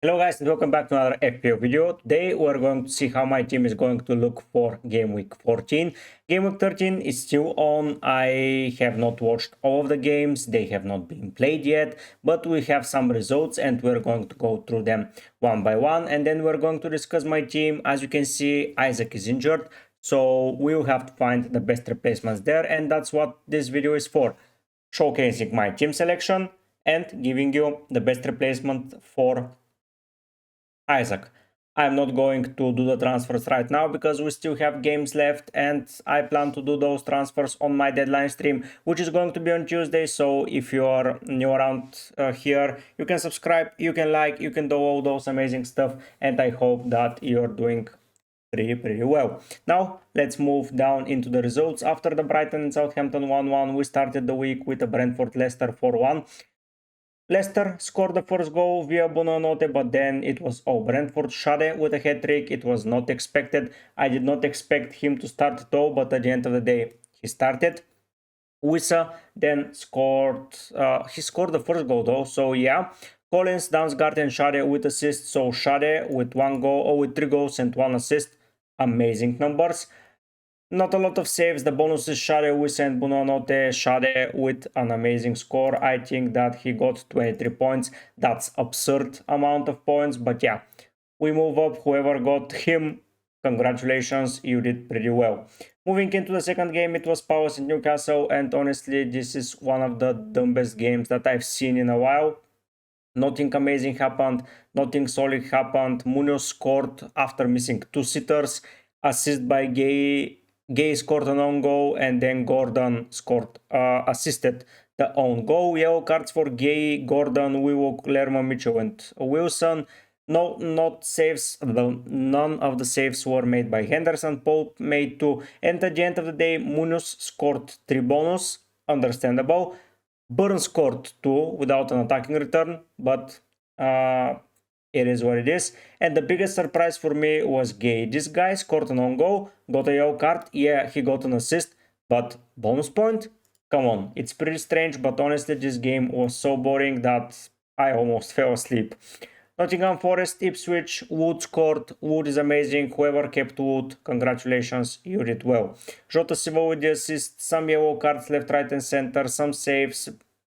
Hello guys and welcome back to another FPL video. Today we're going to see how my team is going to look for Game Week 14. Game Week 13 is still on. I have not watched all of the games. They have not been played yet, but we have some results and we're going to go through them one by one, and then we're going to discuss my team. As you can see, Isak is injured, so we'll have to find the best replacements there, and that's what this video is for. Showcasing my team selection and giving you the best replacement for Isak. I'm not going to do the transfers right now because we still have games left, and I plan to do those transfers on my deadline stream, which is going to be on Tuesday. So if you are new around here, you can subscribe, you can like, you can do all those amazing stuff, and I hope that you're doing pretty well. Now let's move down into the results. After the Brighton and Southampton 1-1, we started the week with a Brentford Leicester 4-1. Leicester scored the first goal via Buonanotte, but then it was Brentford. Shade with a hat-trick. It was not expected. I did not expect him to start though, but at the end of the day, he started. Wissa then scored, he scored the first goal though, so yeah. Collins, Damsgaard and Shade with assists, so Shade with 3 goals and 1 assist. Amazing numbers. Not a lot of saves. The bonuses Shade, Wissa and Buonanotte. Shade with an amazing score. I think that he got 23 points. That's absurd amount of points, but yeah, we move up. Whoever got him, congratulations, you did pretty well. Moving into the second game, it was Palace and Newcastle, and honestly, this is one of the dumbest games that I've seen in a while. Nothing amazing happened, nothing solid happened. Munoz scored after missing 2 sitters. Assist by Gay scored an own goal, and then Gordon scored, assisted the own goal. Yellow cards for Gay, Gordon, Willock, Lerma, Mitchell, and Wilson. No, not saves. None of the saves were made by Henderson. Pope made 2, and at the end of the day, Munoz scored 3 bonus. Understandable. Burn scored 2 without an attacking return, but it is what it is. And the biggest surprise for me was Gay. This guy scored an own goal, got a yellow card. Yeah, he got an assist, but bonus point? Come on, it's pretty strange, but honestly, this game was so boring that I almost fell asleep. Nottingham Forest, Ipswich, Wood scored. Wood is amazing. Whoever kept Wood, congratulations, you did well. Jota Silva with the assist, some yellow cards left, right and center, some saves,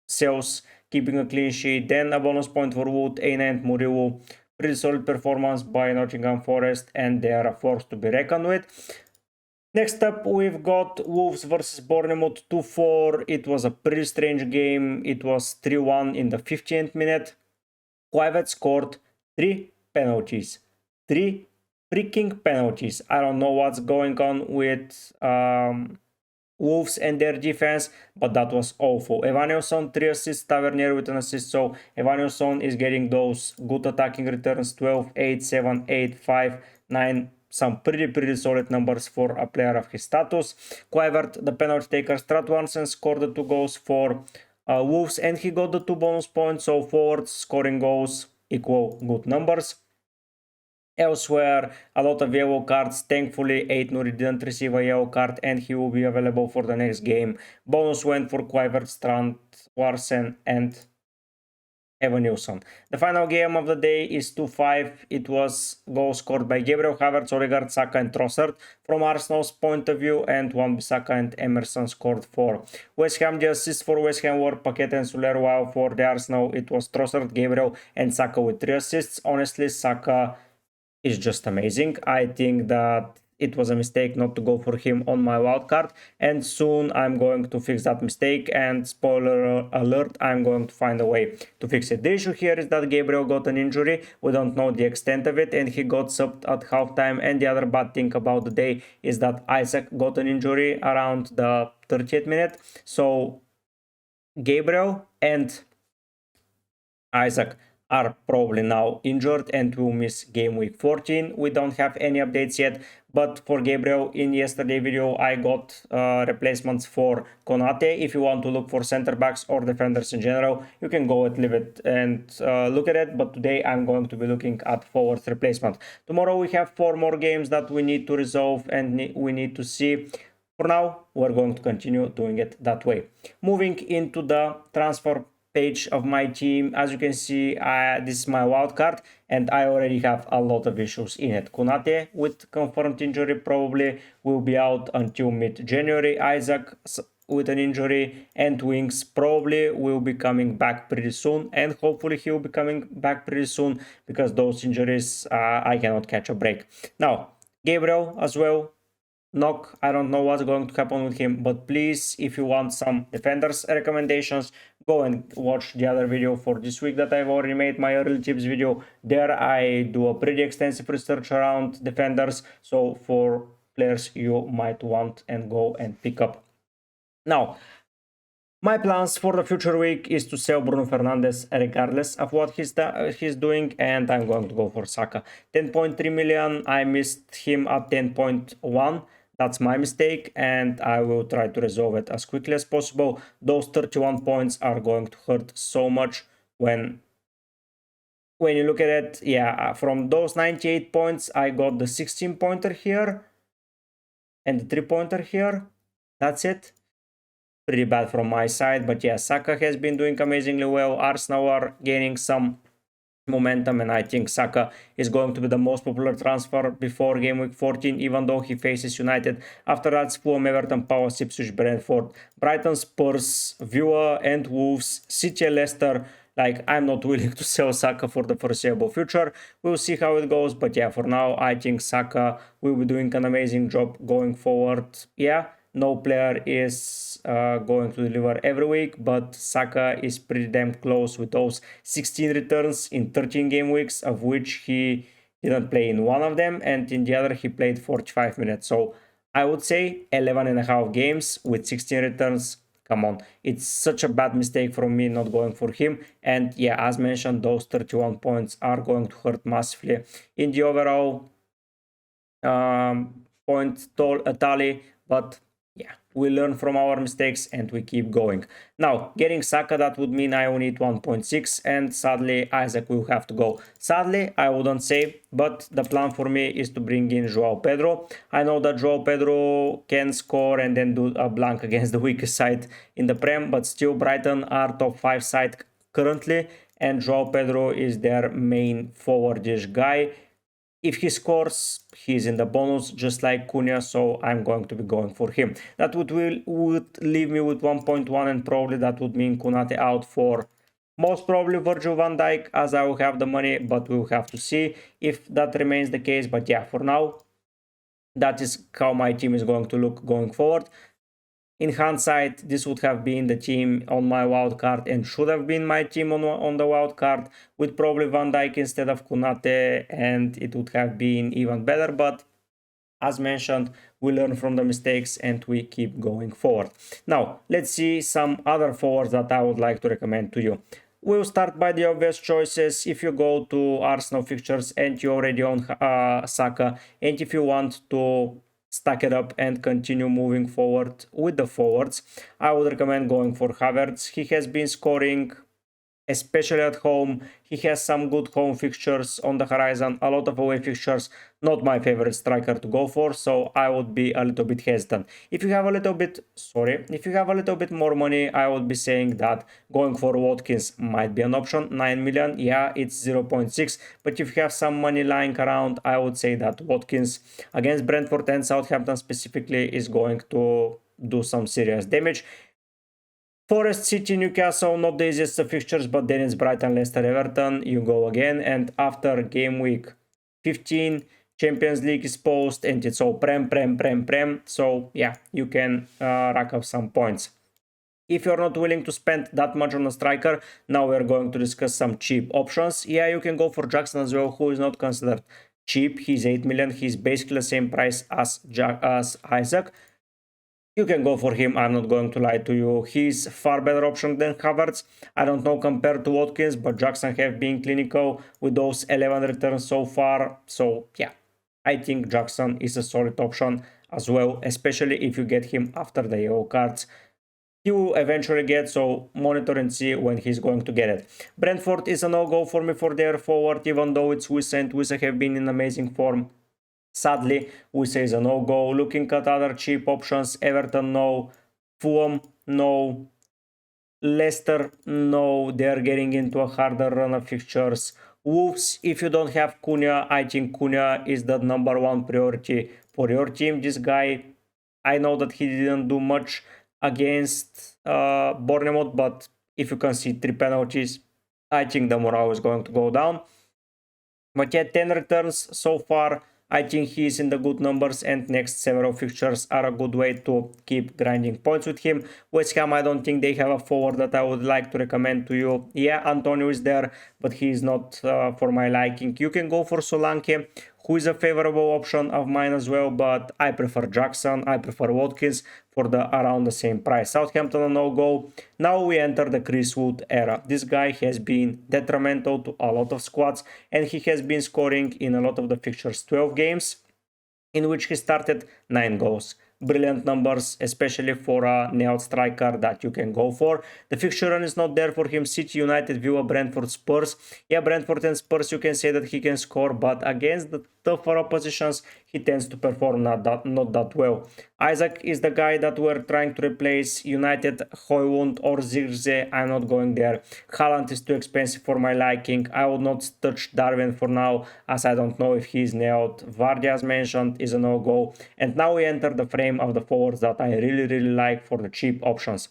sales, keeping a clean sheet, then a bonus point for Wood, Aina and Murillo. Pretty solid performance by Nottingham Forest, and they are a force to be reckoned with. Next up, we've got Wolves versus Bournemouth 2-4. It was a pretty strange game. It was 3-1 in the 15th minute. Kluivert scored 3 penalties. 3 freaking penalties. I don't know what's going on with Wolves and their defense, but that was awful. Evanilson 3 assists, Tavernier with an assist, so Evanilson is getting those good attacking returns: 12, 8, 7, 8, 5, 9, some pretty solid numbers for a player of his status. Kluivert, the penalty taker, Stratwansen scored the 2 goals for Wolves, and he got the 2 bonus points, so forwards scoring goals equal good numbers. Elsewhere, a lot of yellow cards. Thankfully, 8 Nuri didn't receive a yellow card, and he will be available for the next game. Bonus went for Kluivert, Strand, Larsen, and Evanilson. The final game of the day is 2-5. It was goals scored by Gabriel, Havertz, Odegaard, Saka and Trossard from Arsenal's point of view, and Wan-Bissaka and Emerson scored 4. West Ham, the assists for West Ham were Paqueta and Soler, while for the Arsenal it was Trossard, Gabriel and Saka with 3 assists. Honestly, Saka is just amazing. I think that it was a mistake not to go for him on my wildcard, and soon I'm going to fix that mistake, and spoiler alert, I'm going to find a way to fix it. The issue here is that Gabriel got an injury. We don't know the extent of it, and he got subbed at halftime. And the other bad thing about the day is that Isak got an injury around the 30th minute. So Gabriel and Isak are probably now injured and will miss game week 14. We don't have any updates yet, but for Gabriel, in yesterday video I got replacements for Konate. If you want to look for center backs or defenders in general, you can go and leave it and look at it, but today I'm going to be looking at forwards replacement. Tomorrow we have 4 more games that we need to resolve and we need to see. For now, we're going to continue doing it that way. Moving into the transfer page of my team. As you can see, this is my wildcard, and I already have a lot of issues in it. Konate, with confirmed injury, probably will be out until mid-January. Isak with an injury, and Wings probably will be coming back pretty soon, and hopefully he will be coming back pretty soon, because those injuries, I cannot catch a break. Now, Gabriel as well, knock. I don't know what's going to happen with him, but please, if you want some defenders recommendations, go and watch the other video for this week that I've already made, my early tips video. There I do a pretty extensive research around defenders, so for players you might want and go and pick up. Now, my plans for the future week is to sell Bruno Fernandes regardless of what he's doing, and I'm going to go for Saka. 10.3 million, I missed him at 10.1. That's my mistake, and I will try to resolve it as quickly as possible. Those 31 points are going to hurt so much when you look at it. Yeah, from those 98 points, I got the 16-pointer here and the 3-pointer here. That's it. Pretty bad from my side, but yeah, Saka has been doing amazingly well. Arsenal are gaining some momentum, and I think Saka is going to be the most popular transfer before game week 14, even though he faces United. After that, Fulham, Everton, Palace, Ipswich, Brentford, Brighton, Spurs, Villa, and Wolves, City, Leicester. Like, I'm not willing to sell Saka for the foreseeable future. We'll see how it goes, but yeah, for now, I think Saka will be doing an amazing job going forward. Yeah, no player is going to deliver every week, but Saka is pretty damn close with those 16 returns in 13 game weeks, of which he didn't play in one of them, and in the other he played 45 minutes. So I would say 11.5 games with 16 returns. Come on, it's such a bad mistake from me not going for him. And yeah, as mentioned, those 31 points are going to hurt massively in the overall point tally, but yeah, we learn from our mistakes and we keep going. Now, getting Saka, that would mean I will need 1.6, and sadly Isak will have to go. Sadly, I wouldn't say, but the plan for me is to bring in Joao Pedro. I know that Joao Pedro can score and then do a blank against the weakest side in the Prem, but still Brighton are top 5 side currently, and Joao Pedro is their main forwardish guy. If he scores, he's in the bonus, just like Cunha, so I'm going to be going for him. That would leave me with 1.1, and probably that would mean Konate out for most probably Virgil van Dijk, as I will have the money, but we'll have to see if that remains the case. But yeah, for now, that is how my team is going to look going forward. In hindsight, this would have been the team on my wildcard, and should have been my team on the wildcard, with probably Van Dijk instead of Konate, and it would have been even better. But as mentioned, we learn from the mistakes and we keep going forward. Now, let's see some other forwards that I would like to recommend to you. We'll start by the obvious choices. If you go to Arsenal fixtures and you already own Saka, and if you want to stack it up and continue moving forward with the forwards, I would recommend going for Havertz. He has been scoring, especially at home. He has some good home fixtures on the horizon, a lot of away fixtures. Not my favorite striker to go for, so I would be a little bit hesitant. If you have a little bit more money, I would be saying that going for Watkins might be an option. 9 million, yeah, it's 0.6, but if you have some money lying around, I would say that Watkins against Brentford and Southampton specifically is going to do some serious damage. Forest, City, Newcastle, not the easiest of fixtures, but then it's Brighton, Leicester, Everton. You go again, and after game week 15, Champions League is post, and it's all Prem. So yeah, you can rack up some points. If you're not willing to spend that much on a striker, now we're going to discuss some cheap options. Yeah, you can go for Jackson as well, who is not considered cheap. He's 8 million. He's basically the same price as Isak. You can go for him, I'm not going to lie to you. He's far better option than Havertz. I don't know compared to Watkins, but Jackson have been clinical with those 11 returns so far. So yeah, I think Jackson is a solid option as well, especially if you get him after the yellow cards. He will eventually get, so monitor and see when he's going to get it. Brentford is a no-go for me for their forward, even though it's Wissa, and Wissa have been in amazing form. Sadly, Wissa is a no-go. Looking at other cheap options, Everton no, Fulham no, Leicester, no, they're getting into a harder run of fixtures. Wolves, if you don't have Cunha, I think Cunha is the #1 priority for your team. This guy, I know that he didn't do much against Bournemouth, but if you can see 3 penalties, I think the morale is going to go down. But yeah, 10 returns so far. I think he is in the good numbers, and next several fixtures are a good way to keep grinding points with him. West Ham, I don't think they have a forward that I would like to recommend to you. Yeah, Antonio is there, but he is not for my liking. You can go for Solanke, who is a favorable option of mine as well, but I prefer Jackson, I prefer Watkins for the around the same price. Southampton a no-go. Now we enter the Chris Wood era. This guy has been detrimental to a lot of squads, and he has been scoring in a lot of the fixtures. 12 games in which he started 9 goals. Brilliant numbers, especially for a nailed striker that you can go for. The fixture run is not there for him. City, United, Villa, Brentford, Spurs. Yeah, Brentford and Spurs, you can say that he can score, but against the tougher oppositions, he tends to perform not that well. Isak is the guy that we're trying to replace. United, Højlund or Zirze, I'm not going there. Haaland is too expensive for my liking. I would not touch Darwin for now, as I don't know if he's nailed. Vardy, as mentioned, is a no-go. And now we enter the frame of the forwards that I really like for the cheap options.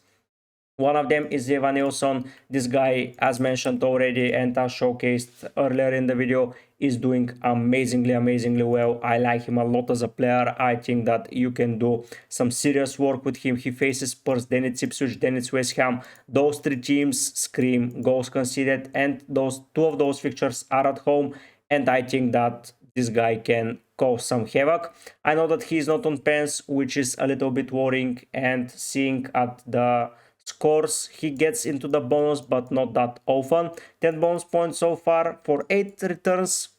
One of them is Evan Nilsson. This guy, as mentioned already and as showcased earlier in the video, is doing amazingly well. I like him a lot as a player. I think that you can do some serious work with him. He faces Spurs, then it's Ipswich, then it's West Ham. Those 3 teams scream goals conceded, and those 2 of those fixtures are at home, and I think that this guy can cause some havoc. I know that he's not on pens, which is a little bit worrying, and seeing at the scores, he gets into the bonus, but not that often. 10 bonus points so far for 8 returns.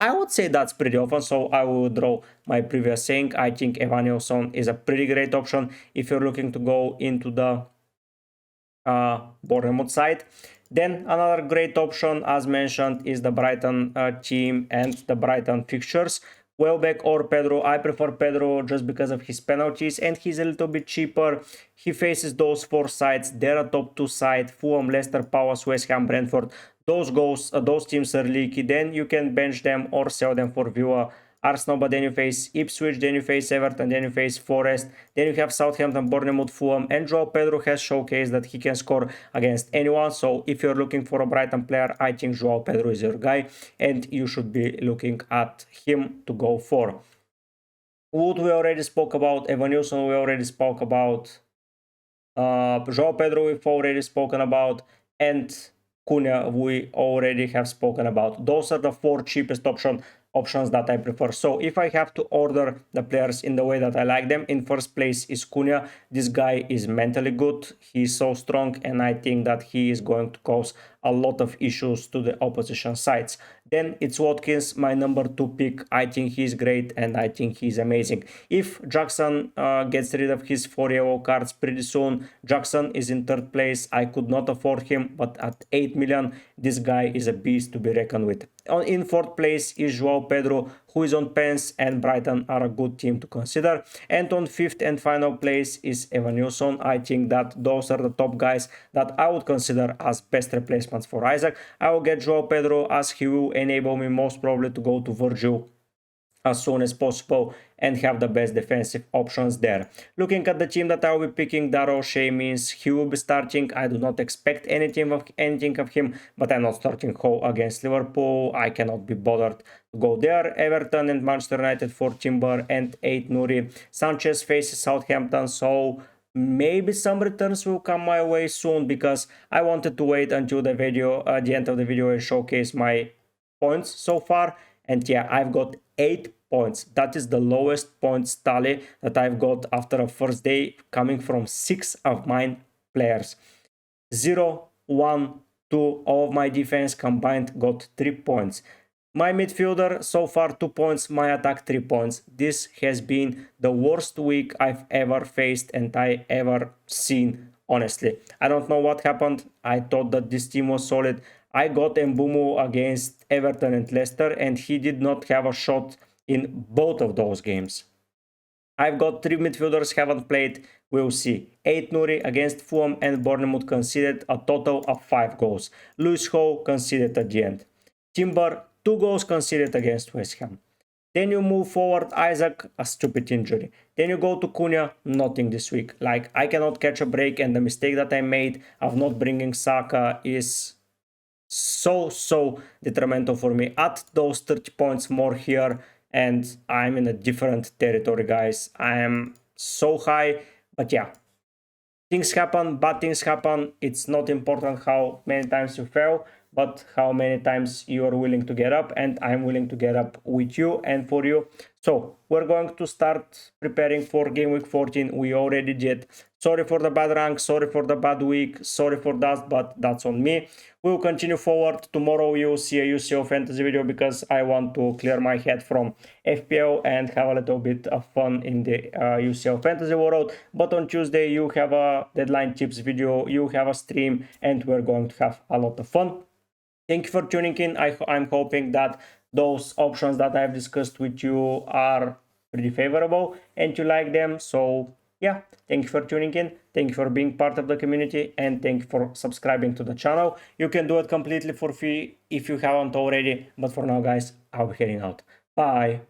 I would say that's pretty often, so I will withdraw my previous saying. I think Evan Nilsson is a pretty great option if you're looking to go into the Bournemouth side. Then another great option, as mentioned, is the Brighton team and the Brighton fixtures. Welbeck or Pedro. I prefer Pedro just because of his penalties, and he's a little bit cheaper. He faces those 4 sides. They're a top 2 side. Fulham, Leicester, Palace, West Ham, Brentford. Those teams are leaky. Then you can bench them or sell them for Villa, Arsenal, but then you face Ipswich, then you face Everton, then you face Forest, then you have Southampton, Bournemouth, Fulham, and Joao Pedro has showcased that he can score against anyone. So if you're looking for a Brighton player, I think Joao Pedro is your guy, and you should be looking at him to go for. Wood we already spoke about, Evan Nilsson we already spoke about, Joao Pedro we've already spoken about, and Cunha we already have spoken about. Those are the 4 cheapest options that I prefer. So if I have to order the players in the way that I like them, in first place is Cunha. This guy is mentally good. He's so strong, and I think that he is going to cause a lot of issues to the opposition sides. Then it's Watkins, my number 2 pick. I think he's great, and I think he's amazing. If Jackson gets rid of his 4 yellow cards pretty soon, Jackson is in 3rd place. I could not afford him, but at 8 million, this guy is a beast to be reckoned with. In 4th place is Joao Pedro, who is on pens, and Brighton are a good team to consider. And on 5th and final place is Evan Nilsson. I think that those are the top guys that I would consider as best replacements for Isak. I will get Joao Pedro, as he will enable me most probably to go to Virgil as soon as possible and have the best defensive options there. Looking at the team that I will be picking, Darryl Shea means he will be starting. I do not expect anything of him, but I'm not starting Ho against Liverpool. I cannot be bothered to go there. Everton and Manchester United for Timber and 8 Nuri. Sanchez faces Southampton, so maybe some returns will come my way soon, because I wanted to wait until the the end of the video and showcase my points so far. And yeah, I've got 8 points. That is the lowest points tally that I've got after a first day, coming from 6 of my players. 0, 1, 2, all of my defense combined got 3 points. My midfielder so far 2 points, my attack 3 points. This has been the worst week I've ever faced and I ever seen, honestly. I don't know what happened. I thought that this team was solid. I got Mbumo against Everton and Leicester, and he did not have a shot in both of those games. I've got 3 midfielders haven't played, we'll see 8 Nuri against Fulham and Bournemouth conceded a total of 5 goals. Lewis Hall conceded at the end. Timber, 2 goals conceded against West Ham. Then you move forward, Isak, a stupid injury. Then you go to Cunha, nothing this week. Like, I cannot catch a break, and the mistake that I made of not bringing Saka is so detrimental for me. Add those 30 points more here, and I'm in a different territory, guys. I am so high, but yeah. Things happen, bad things happen. It's not important how many times you fail, but how many times you are willing to get up, and I'm willing to get up with you and for you. So we're going to start preparing for game week 14. We already did. Sorry for the bad rank, sorry for the bad week, sorry for that, but that's on me. We'll continue forward. Tomorrow you'll see a UCL fantasy video because I want to clear my head from FPL and have a little bit of fun in the UCL fantasy world. But on Tuesday you have a deadline tips video, you have a stream, and we're going to have a lot of fun. Thank you for tuning in. I'm hoping that those options that I've discussed with you are pretty favorable and you like them. So yeah, thank you for tuning in. Thank you for being part of the community, and thank you for subscribing to the channel. You can do it completely for free if you haven't already. But for now, guys, I'll be heading out. Bye.